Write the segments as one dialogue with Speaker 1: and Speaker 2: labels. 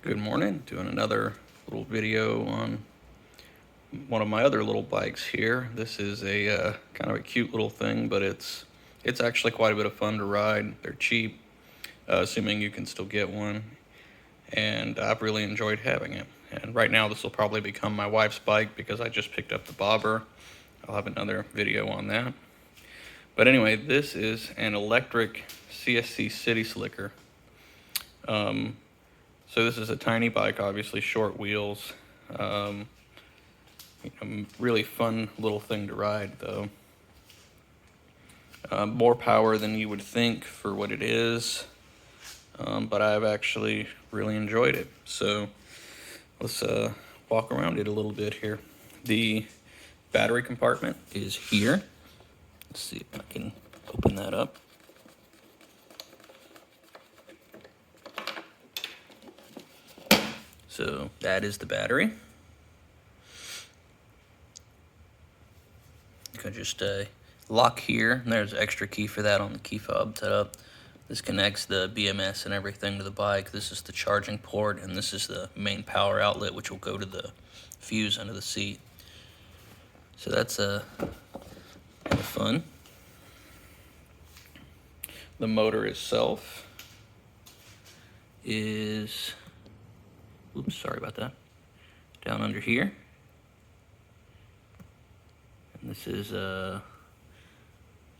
Speaker 1: Good morning, doing another little video on one of my other little bikes here. This is a kind of a cute little thing, but it's actually quite a bit of fun to ride. They're cheap, assuming you can still get one, and I've really enjoyed having it. And right now this will probably become my wife's bike because I just picked up the bobber. I'll have another video on that. But anyway, this is an electric CSC City Slicker. So this is a tiny bike, obviously short wheels. Really fun little thing to ride, though. More power than you would think for what it is, but I've actually really enjoyed it. So let's walk around it a little bit here. The battery compartment is here. Let's see if I can open that up. So that is the battery. You can just lock here, and there's an extra key for that on the key fob setup. This connects the BMS and everything to the bike. This is the charging port, and this is the main power outlet, which will go to the fuse under the seat. So that's kind of fun. The motor itself is, oops, sorry about that, down under here. And this is, I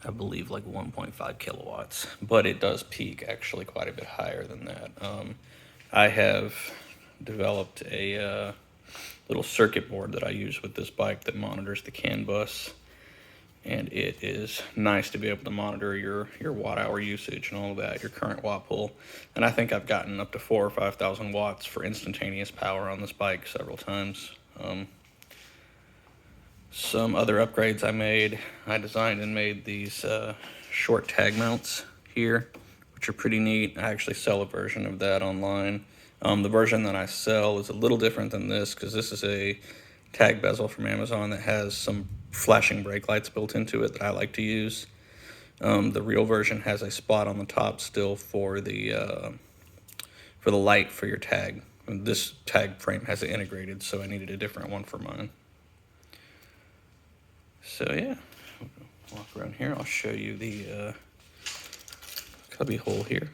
Speaker 1: believe, like 1.5 kilowatts, but it does peak actually quite a bit higher than that. I have developed a little circuit board that I use with this bike that monitors the CAN bus, and it is nice to be able to monitor your watt-hour usage and all of that, your current watt pull. And I think I've gotten up to 4,000 or 5,000 watts for instantaneous power on this bike several times. Some other upgrades I designed and made these short tag mounts here, which are pretty neat. I actually sell a version of that online. The version that I sell is a little different than this because this is a tag bezel from Amazon that has some flashing brake lights built into it that I like to use. The real version has a spot on the top still for the light for your tag. And this tag frame has it integrated, so I needed a different one for mine. So yeah, walk around here. I'll show you the cubby hole here.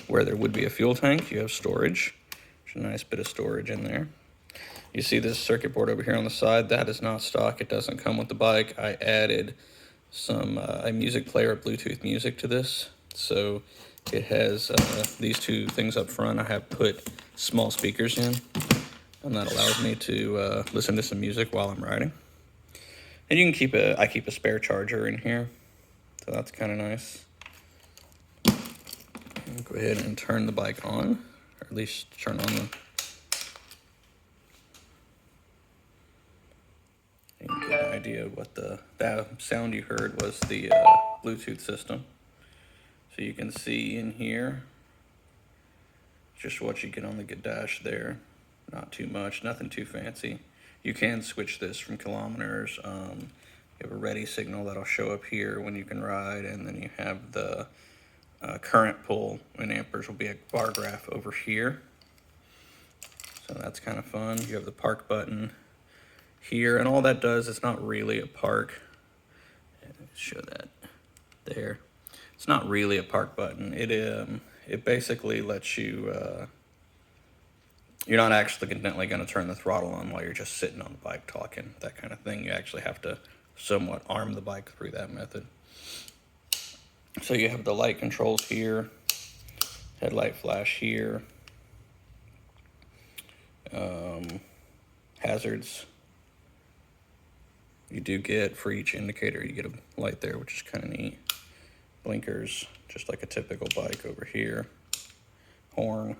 Speaker 1: Where there would be a fuel tank, you have storage. There's a nice bit of storage in there. You see this circuit board over here on the side, that is not stock. It doesn't come with the bike. I added some a music player, Bluetooth music to this. So it has these two things up front. I have put small speakers in, and that allows me to listen to some music while I'm riding. And you can I keep a spare charger in here, so that's kind of nice. I'll go ahead and turn the bike on, or at least turn on the, you can get an idea of what that sound you heard was the Bluetooth system. So you can see in here just what you get on the dash there. Not too much, nothing too fancy. You can switch this from kilometers. You have a ready signal that'll show up here when you can ride, and then you have the current pull in amperes will be a bar graph over here. So that's kind of fun. You have the park button here, and all that does, it's not really a park. Let's show that there. It's not really a park button. It basically lets you, you're not accidentally going to turn the throttle on while you're just sitting on the bike talking, that kind of thing. You actually have to somewhat arm the bike through that method. So you have the light controls here, headlight flash here, hazards. You do get, for each indicator, you get a light there, which is kind of neat. Blinkers, just like a typical bike over here. Horn.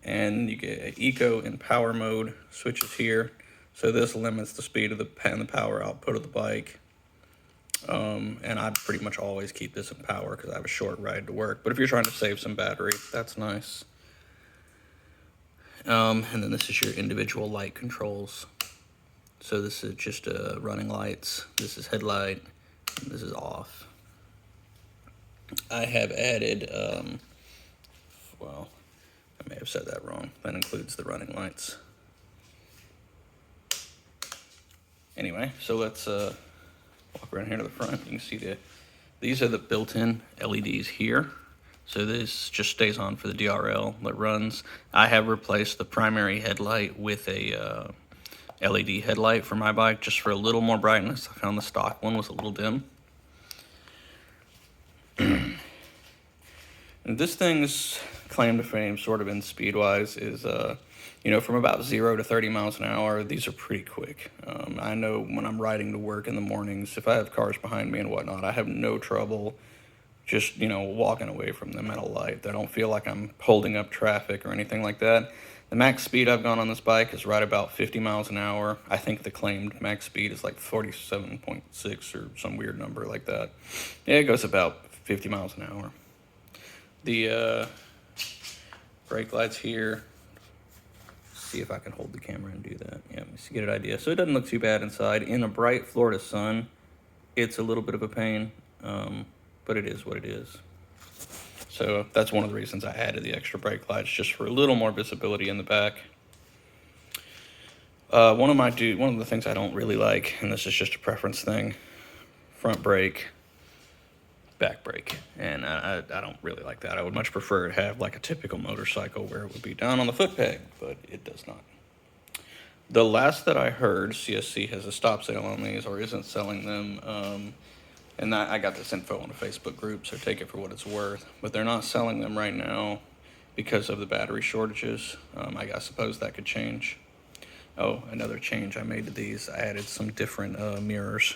Speaker 1: And you get eco and power mode switches here. So this limits the speed of the power output of the bike. And I pretty much always keep this in power because I have a short ride to work. But if you're trying to save some battery, that's nice. And then this is your individual light controls. So this is just running lights. This is headlight. And this is off. I have added, well, I may have have said that wrong. That includes the running lights. Anyway, so let's walk around here to the front. You can see these are the built-in LEDs here. So this just stays on for the DRL that runs. I have replaced the primary headlight with a LED headlight for my bike just for a little more brightness. I found the stock one was a little dim. And this thing's claim to fame, sort of in speed-wise, is, from about 0 to 30 miles an hour, these are pretty quick. I know when I'm riding to work in the mornings, if I have cars behind me and whatnot, I have no trouble just, walking away from them at a light. I don't feel like I'm holding up traffic or anything like that. The max speed I've gone on this bike is right about 50 miles an hour. I think the claimed max speed is like 47.6 or some weird number like that. Yeah, it goes about 50 miles an hour. The brake lights here, see if I can hold the camera and do that. Yeah, let me get an idea. So it doesn't look too bad inside. In a bright Florida sun, it's a little bit of a pain, but it is what it is. So that's one of the reasons I added the extra brake lights, just for a little more visibility in the back. One of the things I don't really like, and this is just a preference thing, front brake, back brake, and I don't really like that. I would much prefer to have like a typical motorcycle where it would be down on the foot peg, but it does not. The last that I heard, CSC has a stop sale on these or isn't selling them, and I got this info on a Facebook group, so take it for what it's worth, but they're not selling them right now because of the battery shortages. I suppose that could change. Oh, another change I made to these, I added some different mirrors.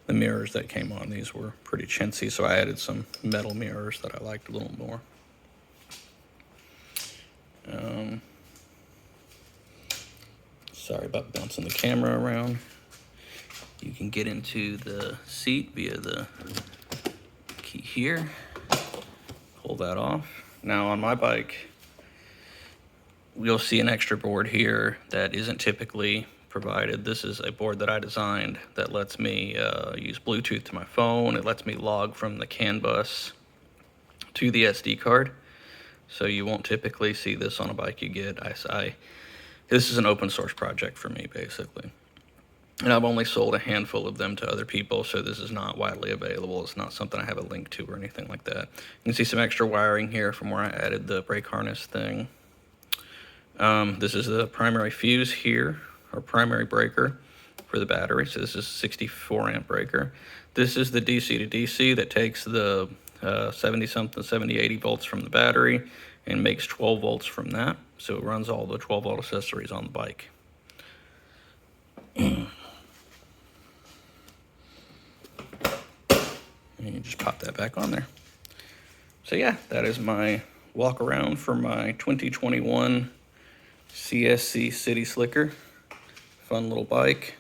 Speaker 1: The mirrors that came on these were pretty chintzy, so I added some metal mirrors that I liked a little more. Sorry about bouncing the camera around. You can get into the seat via the key here. Pull that off. Now on my bike, you'll see an extra board here that isn't typically provided. This is a board that I designed that lets me use Bluetooth to my phone. It lets me log from the CAN bus to the SD card. So you won't typically see this on a bike you get. This is an open source project for me, basically. And I've only sold a handful of them to other people, so this is not widely available. It's not something I have a link to or anything like that. You can see some extra wiring here from where I added the brake harness thing. This is the primary fuse here, or primary breaker for the battery. So this is a 64 amp breaker. This is the DC to DC that takes the 70, 80 volts from the battery and makes 12 volts from that. So it runs all the 12 volt accessories on the bike. And you just pop that back on there. So yeah, that is my walk around for my 2021 CSC City Slicker. Fun little bike.